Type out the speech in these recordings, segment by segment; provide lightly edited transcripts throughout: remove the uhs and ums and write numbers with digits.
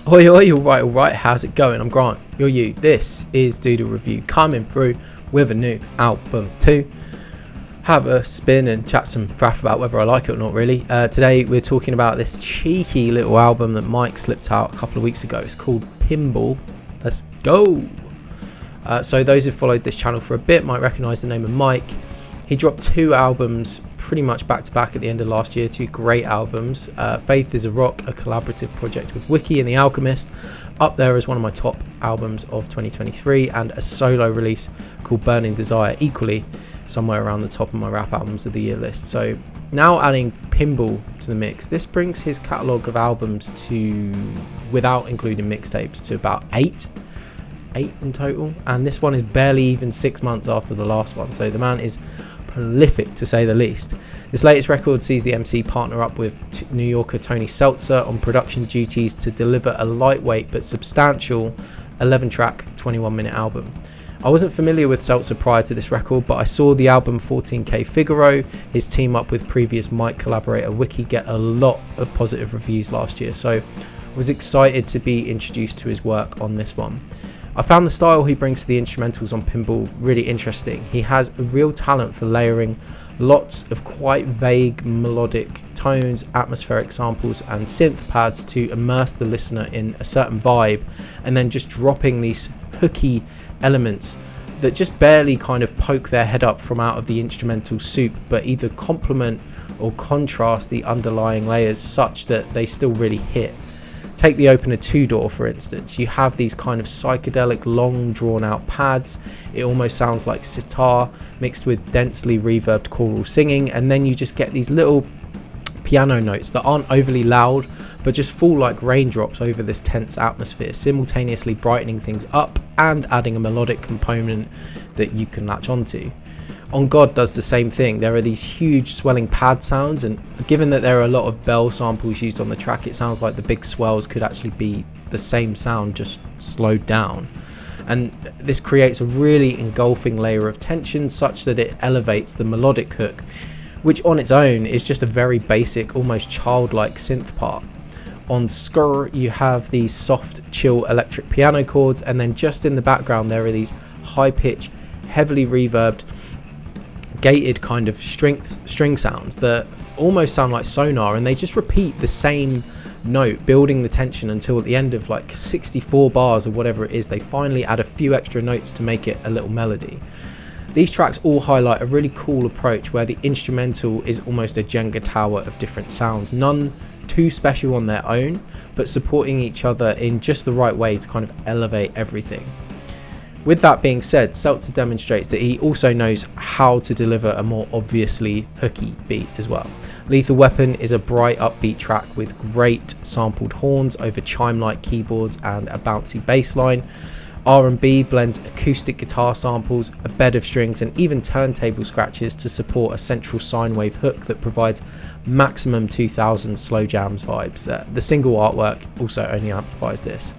Oi, oi, alright, how's it going? I'm Grant, you're you. This is Doodle Review coming through with a new album to have a spin and chat some faff about whether I like it or not, really. Today we're talking about this cheeky little album that Mike slipped out a couple of weeks ago. It's called Pinball. Let's go! So those who followed this channel for a bit might recognise the name of Mike. He dropped 2 albums pretty much back to back at the end of last year, 2 great albums. Faith is a Rock, a collaborative project with Wiki and The Alchemist, up there as one of my top albums of 2023, and a solo release called Burning Desire, equally somewhere around the top of my rap albums of the year list. So now adding Pinball to the mix, this brings his catalogue of albums to, without including mixtapes, to about 8 in total, and this one is barely even 6 months after the last one, so the man is prolific to say the least. This latest record sees the MC partner up with New Yorker Tony Seltzer on production duties to deliver a lightweight but substantial 11-track 21-minute album. I wasn't familiar with Seltzer prior to this record, but I saw the album 14K Figaro, his team up with previous Mike collaborator Wiki, get a lot of positive reviews last year, so I was excited to be introduced to his work on this one. I found the style he brings to the instrumentals on Pinball really interesting. He has a real talent for layering lots of quite vague melodic tones, atmospheric samples and synth pads to immerse the listener in a certain vibe, and then just dropping these hooky elements that just barely kind of poke their head up from out of the instrumental soup, but either complement or contrast the underlying layers such that they still really hit. Take the opener 2-door for instance. You have these kind of psychedelic long drawn out pads. It almost sounds like sitar mixed with densely reverbed choral singing, and then you just get these little piano notes that aren't overly loud but just fall like raindrops over this tense atmosphere, simultaneously brightening things up and adding a melodic component that you can latch onto. On God does the same thing. There are these huge swelling pad sounds, and given that there are a lot of bell samples used on the track, it sounds like the big swells could actually be the same sound just slowed down, and this creates a really engulfing layer of tension such that it elevates the melodic hook, which on its own is just a very basic, almost childlike synth part. On Skrr you have these soft chill electric piano chords, and then just in the background there are these high pitched, heavily reverbed, gated kind of string sounds that almost sound like sonar, and they just repeat the same note, building the tension until at the end of like 64 bars or whatever it is, they finally add a few extra notes to make it a little melody. These tracks all highlight a really cool approach where the instrumental is almost a Jenga tower of different sounds, none too special on their own, but supporting each other in just the right way to kind of elevate everything. With that being said, Seltzer demonstrates that he also knows how to deliver a more obviously hooky beat as well. Lethal Weapon is a bright upbeat track with great sampled horns over chime-like keyboards and a bouncy bass line. R&B blends acoustic guitar samples, a bed of strings and even turntable scratches to support a central sine wave hook that provides maximum 2000 slow jams vibes. The single artwork also only amplifies this.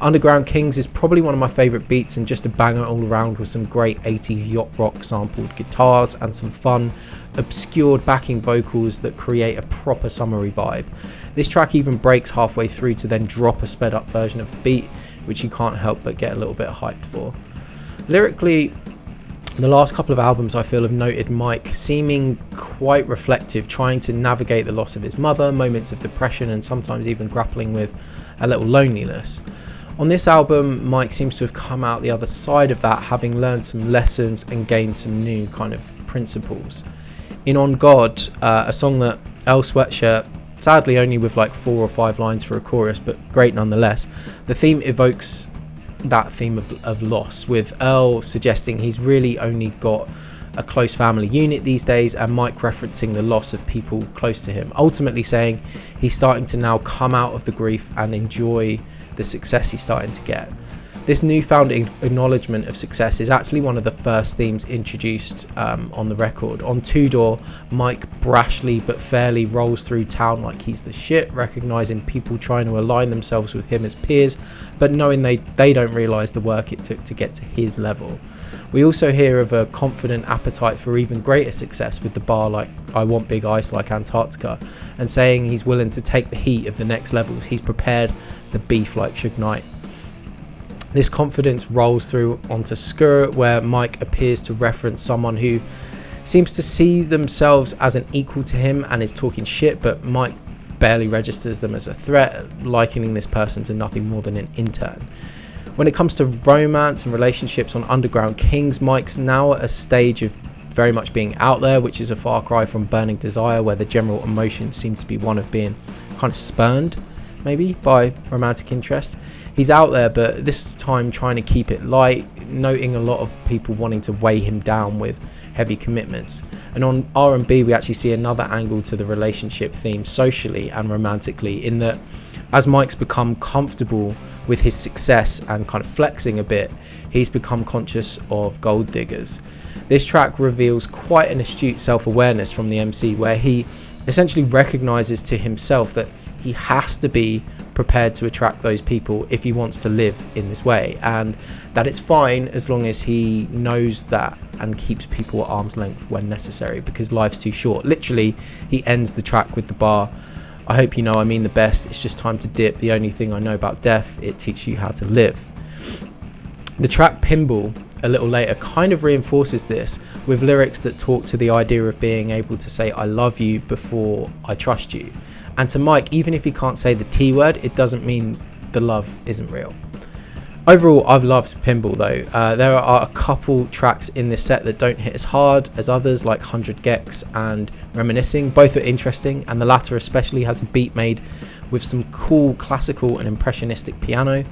Underground Kings is probably one of my favourite beats and just a banger all around, with some great 80s yacht rock sampled guitars and some fun, obscured backing vocals that create a proper summery vibe. This track even breaks halfway through to then drop a sped up version of the beat, which you can't help but get a little bit hyped for. Lyrically, the last couple of albums I feel have noted Mike seeming quite reflective, trying to navigate the loss of his mother, moments of depression and sometimes even grappling with a little loneliness. On this album, Mike seems to have come out the other side of that, having learned some lessons and gained some new kind of principles. In On God, a song that Earl Sweatshirt, sadly only with like 4 or 5 lines for a chorus, but great nonetheless, the theme evokes that theme of loss, with Earl suggesting he's really only got a close family unit these days, and Mike referencing the loss of people close to him, ultimately saying he's starting to now come out of the grief and enjoy the success he's starting to get. This newfound acknowledgement of success is actually one of the first themes introduced on the record. On Two Door, Mike brashly but fairly rolls through town like he's the shit, recognising people trying to align themselves with him as peers, but knowing they don't realise the work it took to get to his level. We also hear of a confident appetite for even greater success with the bar like I Want Big Ice Like Antarctica, and saying he's willing to take the heat of the next levels. He's prepared to beef like Suge Knight. This confidence rolls through onto Skirt, where Mike appears to reference someone who seems to see themselves as an equal to him and is talking shit, but Mike barely registers them as a threat, likening this person to nothing more than an intern. When it comes to romance and relationships on Underground Kings, Mike's now at a stage of very much being out there, which is a far cry from Burning Desire, where the general emotions seem to be one of being kind of spurned, maybe, by romantic interest. He's out there, but this time trying to keep it light, noting a lot of people wanting to weigh him down with heavy commitments. And on R&B, we actually see another angle to the relationship theme socially and romantically, in that as Mike's become comfortable with his success and kind of flexing a bit, he's become conscious of gold diggers. This track reveals quite an astute self-awareness from the MC, where he essentially recognises to himself that he has to be prepared to attract those people if he wants to live in this way, and that it's fine as long as he knows that and keeps people at arm's length when necessary, because life's too short. Literally, he ends the track with the bar, I hope you know I mean the best, it's just time to dip, the only thing I know about death, it teaches you how to live. The track Pinball, a little later, kind of reinforces this with lyrics that talk to the idea of being able to say I love you before I trust you. And to Mike, even if he can't say the T word, it doesn't mean the love isn't real. Overall, I've loved Pinball though. There are a couple tracks in this set that don't hit as hard as others, like 100 Gex and Reminiscing. Both are interesting, and the latter especially has a beat made with some cool classical and impressionistic piano,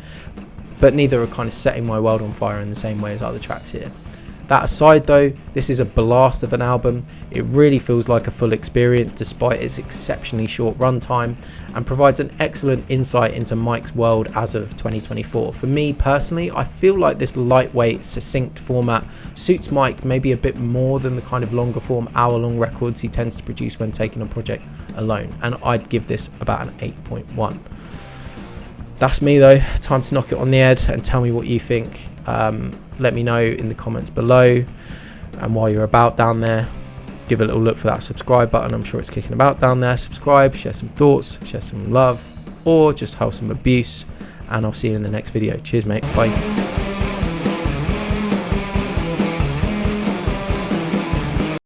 but neither are kind of setting my world on fire in the same way as other tracks here. That aside though, this is a blast of an album. It really feels like a full experience despite its exceptionally short runtime, and provides an excellent insight into Mike's world as of 2024. For me personally, I feel like this lightweight, succinct format suits Mike maybe a bit more than the kind of longer form hour-long records he tends to produce when taking a project alone, and I'd give this about an 8.1. That's me though, time to knock it on the head and tell me what you think. Let me know in the comments below, and while you're about down there, give a little look for that subscribe button. I'm sure it's kicking about down there. Subscribe, share some thoughts, share some love, or just wholesome abuse, and I'll see you in the next video. Cheers mate, bye.